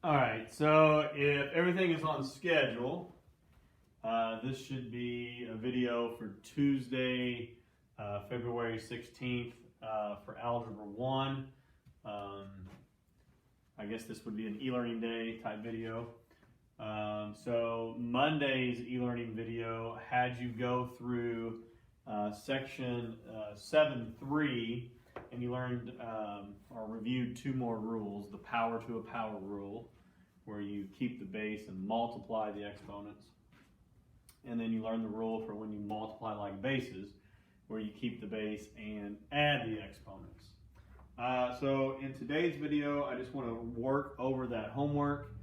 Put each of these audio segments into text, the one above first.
All right, so if everything is on schedule, this should be a video for Tuesday, February 16th for Algebra 1. I guess this would be an e-learning day type video. So Monday's e-learning video had you go through section 7.3, and you learned or reviewed two more rules: the power to a power rule, where you keep the base and multiply the exponents. And then you learn the rule for when you multiply like bases, where you keep the base and add the exponents. So in today's video, I just want to work over that homework,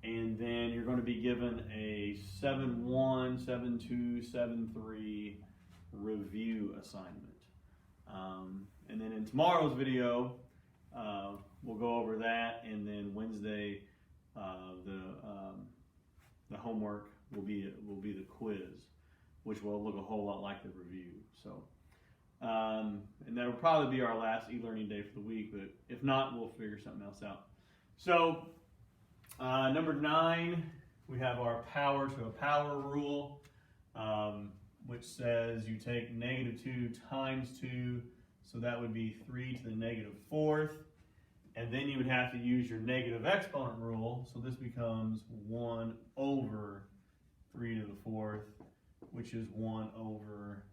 and then you're going to be given a 7.1, 7.2, 7.3 review assignment. And then in tomorrow's video, we'll go over that, and then Wednesday, the homework will be the quiz, which will look a whole lot like the review. So, and that'll probably be our last e-learning day for the week, but if not, we'll figure something else out. So, number 9, we have our power to a power rule, which says you take -2 times 2, so that would be 3 to the -4th. And then you would have to use your negative exponent rule, so this becomes 1 over 3 to the 4th, which is 1 over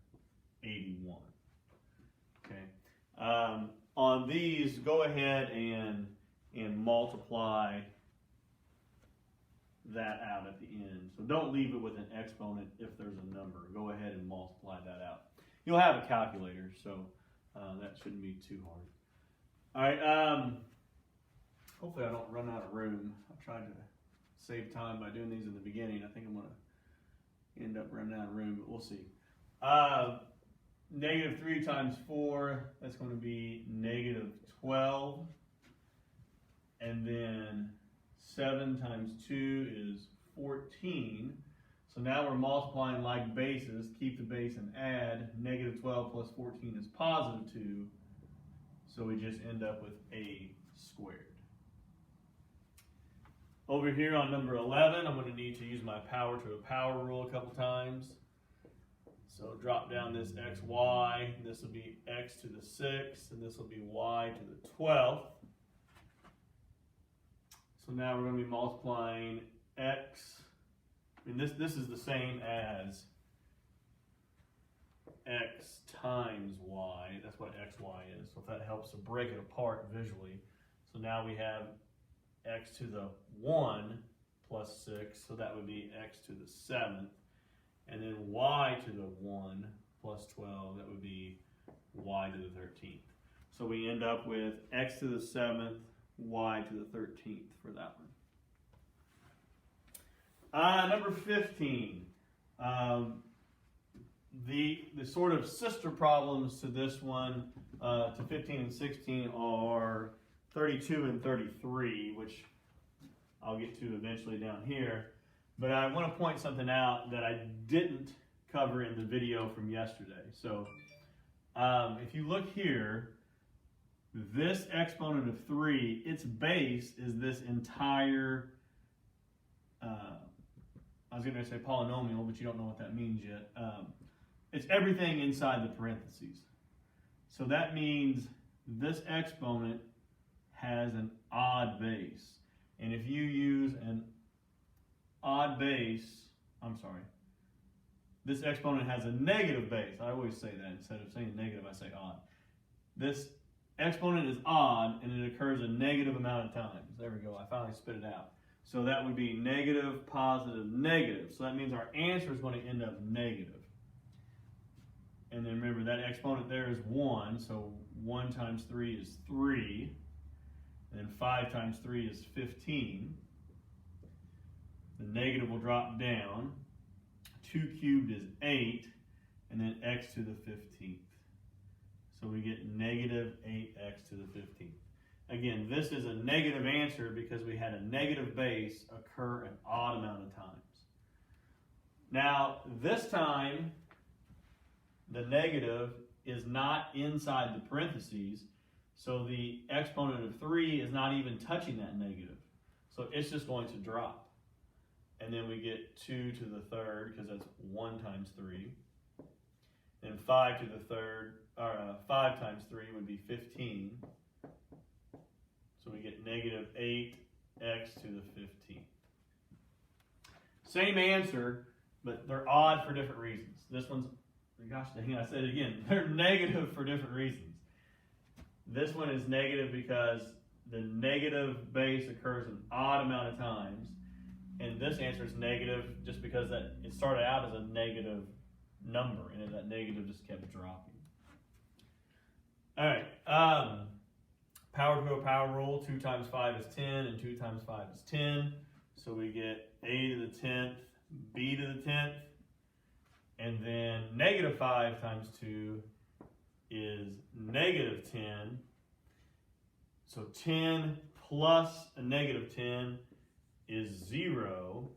81. Okay. On these, go ahead and multiply that out at the end. So don't leave it with an exponent if there's a number. Go ahead and multiply that out. You'll have a calculator, so that shouldn't be too hard. All right. Hopefully I don't run out of room. I tried to save time by doing these in the beginning. I think I'm going to end up running out of room, but we'll see. -3 times 4, that's going to be -12. And then 7 times 2 is 14. So now we're multiplying like bases. Keep the base and add. -12 plus 14 is +2. So we just end up with a squared. Over here on number 11, I'm going to need to use my power to a power rule a couple times. So drop down this xy. This will be x to the 6th, and this will be y to the 12th. So now we're going to be multiplying x. I mean, this is the same as x times y. That's what xy is. So if that helps to break it apart visually. So now we have x to the 1 plus 6, so that would be x to the 7th. And then y to the 1 plus 12, that would be y to the 13th. So we end up with x to the 7th, y to the 13th for that one. Number 15. The sort of sister problems to this one, to 15 and 16, are 32 and 33, which I'll get to eventually down here. But I want to point something out that I didn't cover in the video from yesterday. So if you look here, this exponent of 3, its base is this entire, I was going to say polynomial, but you don't know what that means yet. It's everything inside the parentheses. So that means this exponent has an odd base. And if you use an odd base, this exponent has a negative base. I always say that. Instead of saying negative, I say odd. This exponent is odd, and it occurs a negative amount of times. There we go. I finally spit it out. So that would be negative, positive, negative. So that means our answer is going to end up negative. And then remember, that exponent there is 1. So 1 times 3 is 3. And then 5 times 3 is 15. The negative will drop down. 2 cubed is 8. And then x to the 15th. So we get negative 8x to the 15th. Again, this is a negative answer because we had a negative base occur an odd amount of times. Now, this time, the negative is not inside the parentheses, so the exponent of 3 is not even touching that negative. So it's just going to drop. And then we get 2 to the third, because that's 1 times 3. And 5 to the third, or 5 times 3 would be 15. So we get negative 8x to the 15th. Same answer, but they're odd for different reasons. This one's, gosh dang, I said it again, they're negative for different reasons. This one is negative because the negative base occurs an odd amount of times. And this answer is negative just because that it started out as a negative number, and then that negative just kept dropping. All right, power to a power rule, 2 times 5 is 10, and 2 times 5 is 10. So we get a to the 10th, b to the 10th, and then negative 5 times 2 is negative 10. So 10 plus a negative 10 is 0,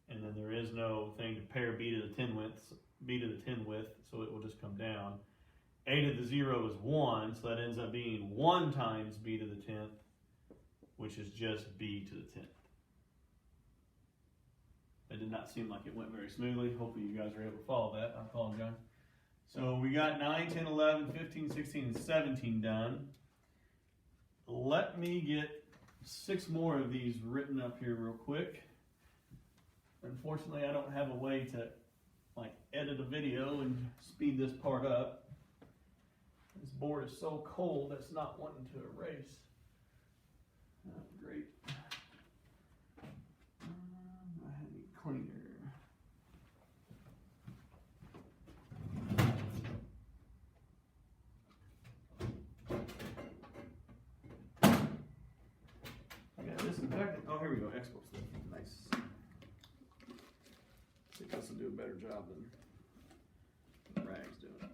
and then there is no thing to pair b to the 10 with, so it will just come down. A to the 0 is 1, so that ends up being 1 times b to the 10th, which is just b to the 10th. It did not seem like it went very smoothly. Hopefully you guys were able to follow that. I apologize. So we got 9, 10, 11, 15, 16, and 17 done. Let me get 6 more of these written up here real quick. Unfortunately, I don't have a way to edit a video and speed this part up. This board is so cold it's not wanting to erase. Great. I need cleaner. Oh, here we go. Expo stuff. Nice. I think this will do a better job than Rag's doing.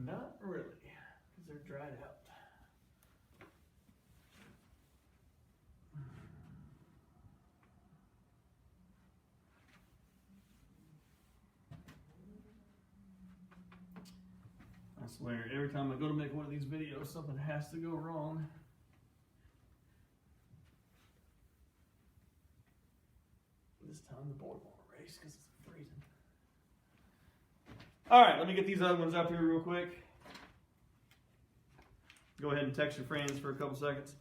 Not really, because they're dried out. I swear, every time I go to make one of these videos, something has to go wrong. This time the board won't erase because it's freezing. All right, let me get these other ones up here real quick. Go ahead and text your friends for a couple seconds.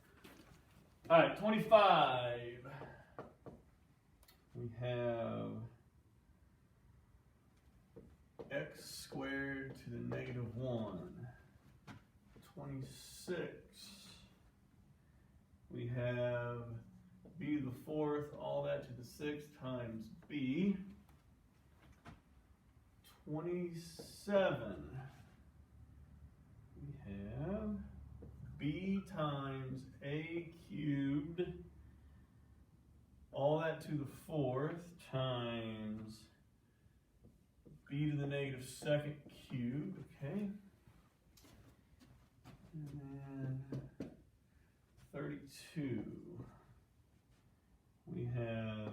All right, 25. We have x squared to the negative 1. 26. We have b to the 4th, all that to the 6th times b. 27. We have b times a cubed, all that to the 4th times b to the negative 2nd cubed, okay? And then 32. We have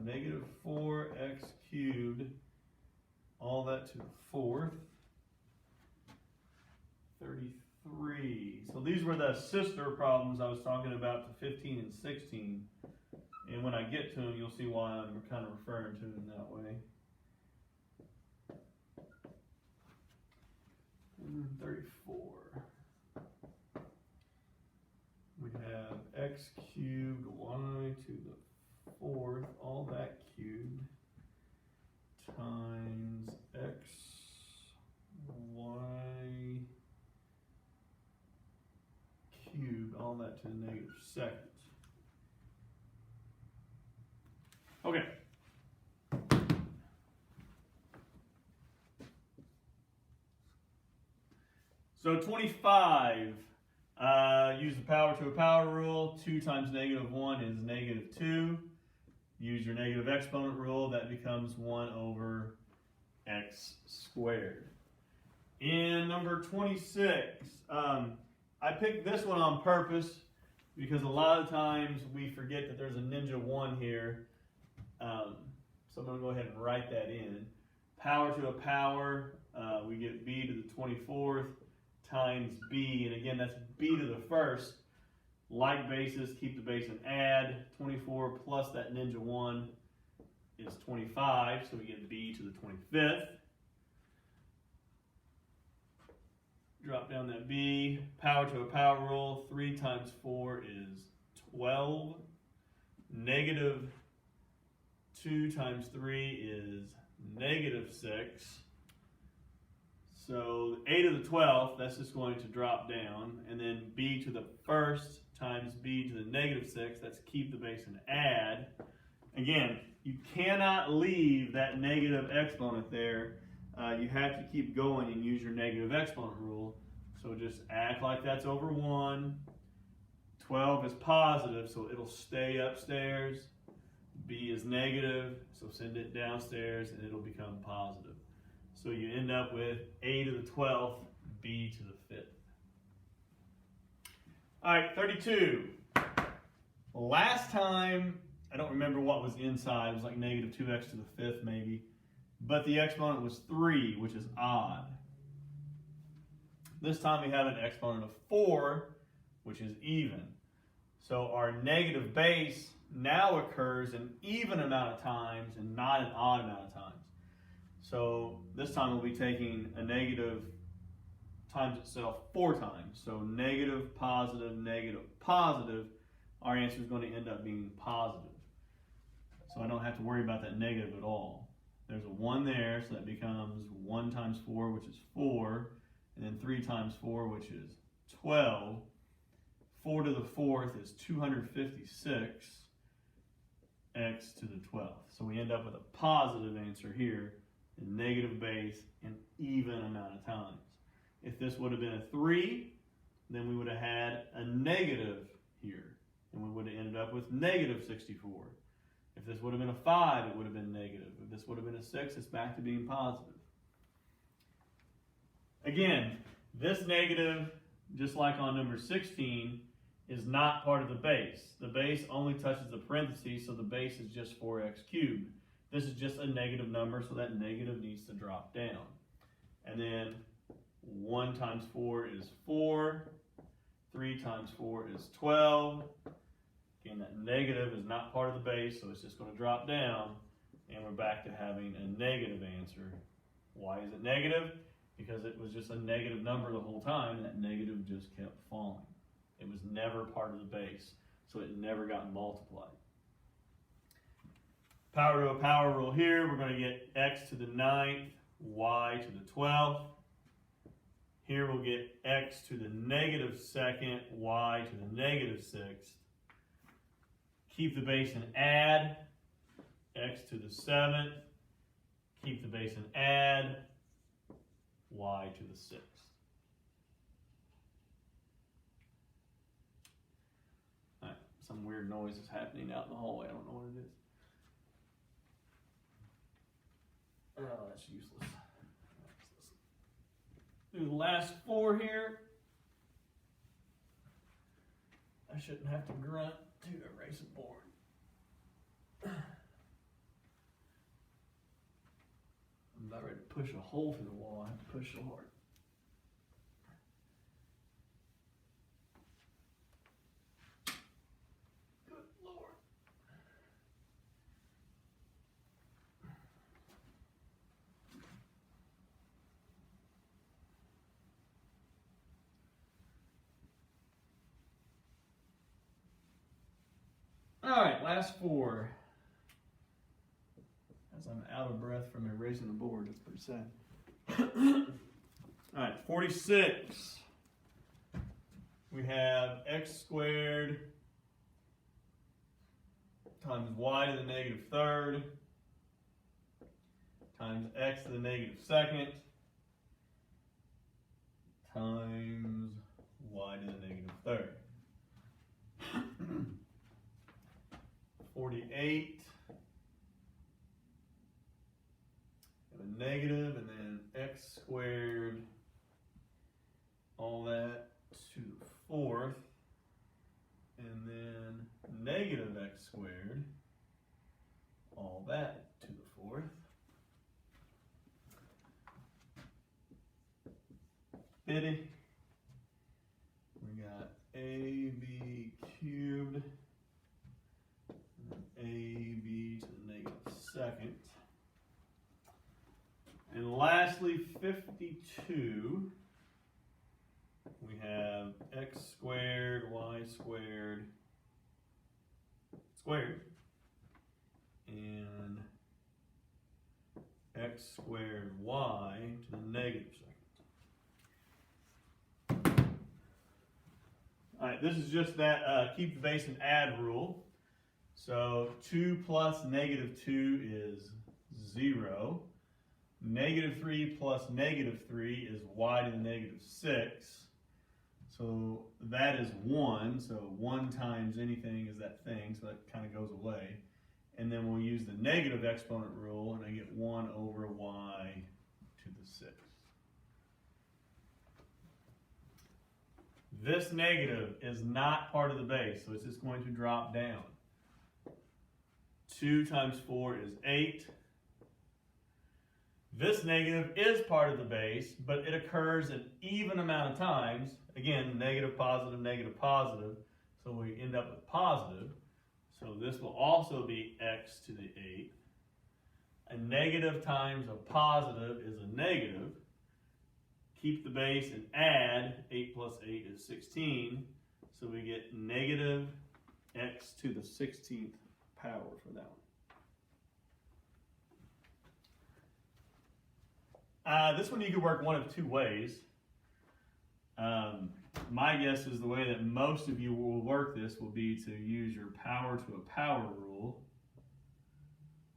negative 4x cubed, all that to the 4th. 33. So these were the sister problems I was talking about, to 15 and 16. And when I get to them, you'll see why I'm kind of referring to them that way. And then 34. We have x cubed, y to the 4th, all that cubed, times x, y cubed, all that to the negative 2nd. Okay. So 25, use the power to a power rule. 2 times negative 1 is negative 2. Use your negative exponent rule. That becomes 1 over x squared. In number 26, I picked this one on purpose because a lot of times we forget that there's a ninja 1 here. So I'm going to go ahead and write that in. Power to a power, we get b to the 24th times b, and again, that's b to the first. Like basis, keep the base and add. 24 plus that ninja 1 is 25, so we get b to the 25th. Drop down that b, power to a power rule. 3 times 4 is 12. Negative 2 times 3 is negative 6. So a to the 12th, that's just going to drop down. And then b to the first times b to the negative 6, that's keep the base and add. Again, you cannot leave that negative exponent there. You have to keep going and use your negative exponent rule. So just act like that's over 1. 12 is positive, so it'll stay upstairs. B is negative, so send it downstairs and it'll become positive. So you end up with a to the 12th, b to the 5th. All right, 32. Last time, I don't remember what was inside. It was like negative 2x to the 5th maybe. But the exponent was 3, which is odd. This time we have an exponent of 4, which is even. So our negative base now occurs an even amount of times and not an odd amount of times. So this time we'll be taking a negative times itself 4 times. So negative, positive, negative, positive. Our answer is going to end up being positive. So I don't have to worry about that negative at all. There's a 1 there, so that becomes 1 times 4, which is 4. And then 3 times 4, which is 12. 4 to the 4th is 256. X to the 12th. So we end up with a positive answer here, a negative base, an even amount of times. If this would have been a 3, then we would have had a negative here, and we would have ended up with negative 64. If this would have been a 5, it would have been negative. If this would have been a 6, it's back to being positive. Again, this negative, just like on number 16, is not part of the base. The base only touches the parentheses, so the base is just 4x cubed. This is just a negative number, so that negative needs to drop down. And then 1 times 4 is 4. 3 times 4 is 12. Again, that negative is not part of the base, so it's just going to drop down, and we're back to having a negative answer. Why is it negative? Because it was just a negative number the whole time, and that negative just kept falling. It was never part of the base, so it never got multiplied. Power to a power rule here, we're going to get x to the 9th, y to the 12th. Here we'll get x to the negative 2nd, y to the negative 6th. Keep the base and add, x to the 7th. Keep the base and add, y to the 6th. Some weird noise is happening out in the hallway. I don't know what it is. Oh, that's useless. Do the last 4 here. I shouldn't have to grunt to erase a board. I'm about ready to push a hole through the wall. I have to push so hard. All right, last 4. As I'm out of breath from erasing the board, it's pretty sad. All right, 46. We have x squared times y to the negative 3rd times x to the negative 2nd times y to the negative 3rd. 48, and a negative, and then x squared, all that to the 4th, and then negative x squared, all that to the 4th. 50. 2, we have x squared, y squared, squared, and x squared y to the negative second. All right, this is just that keep the base and add rule. So 2 plus negative 2 is 0. Negative 3 plus negative 3 is y to the negative 6. So that is 1. So 1 times anything is that thing, so that kind of goes away. And then we'll use the negative exponent rule, and I get 1 over y to the 6th. This negative is not part of the base, so it's just going to drop down. 2 times 4 is 8. This negative is part of the base, but it occurs an even amount of times. Again, negative, positive, so we end up with positive. So this will also be x to the 8th. A negative times a positive is a negative. Keep the base and add. 8 plus 8 is 16. So we get negative x to the 16th power for that one. This one you could work one of two ways. My guess is the way that most of you will work this will be to use your power to a power rule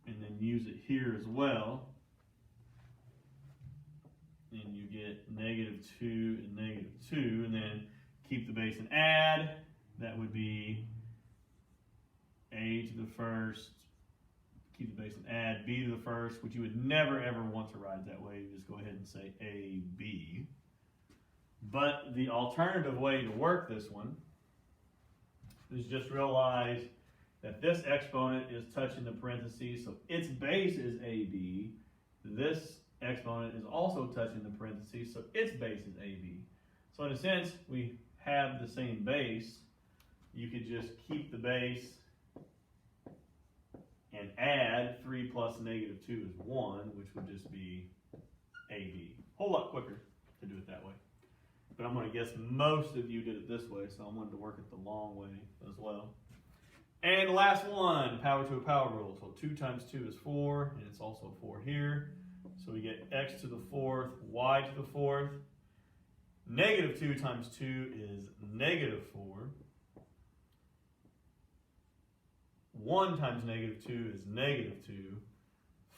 and then use it here as well. And you get negative 2 and negative 2, and then keep the base and add. That would be a to the first, keep the base and add, b to the first, which you would never ever want to write that way. You just go ahead and say ab. But the alternative way to work this one is just realize that this exponent is touching the parentheses, so its base is ab. This exponent is also touching the parentheses, so its base is ab. So in a sense, we have the same base. You could just keep the base and add 3 plus negative 2 is 1, which would just be ab. Whole lot quicker to do it that way. But I'm going to guess most of you did it this way, so I'm going to work it the long way as well. And the last one, power to a power rule. So 2 times 2 is 4, and it's also 4 here. So we get x to the 4th, y to the 4th. Negative 2 times 2 is negative 4. 1 times negative 2 is negative 2.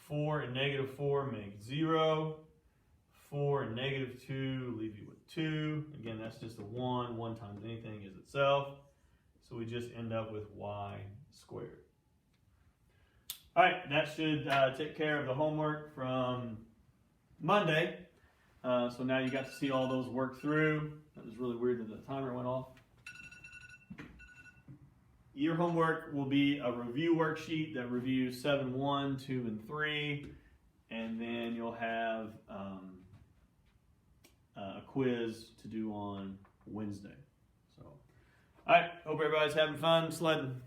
4 and negative 4 make 0. 4 and negative 2 leave you with 2. Again, that's just a 1. 1 times anything is itself. So we just end up with y squared. All right, that should take care of the homework from Monday. So now you got to see all those work through. That was really weird that the timer went off. Your homework will be a review worksheet that reviews 7, 1, 2, and 3. And then you'll have a quiz to do on Wednesday. So, all right, hope everybody's having fun sledding.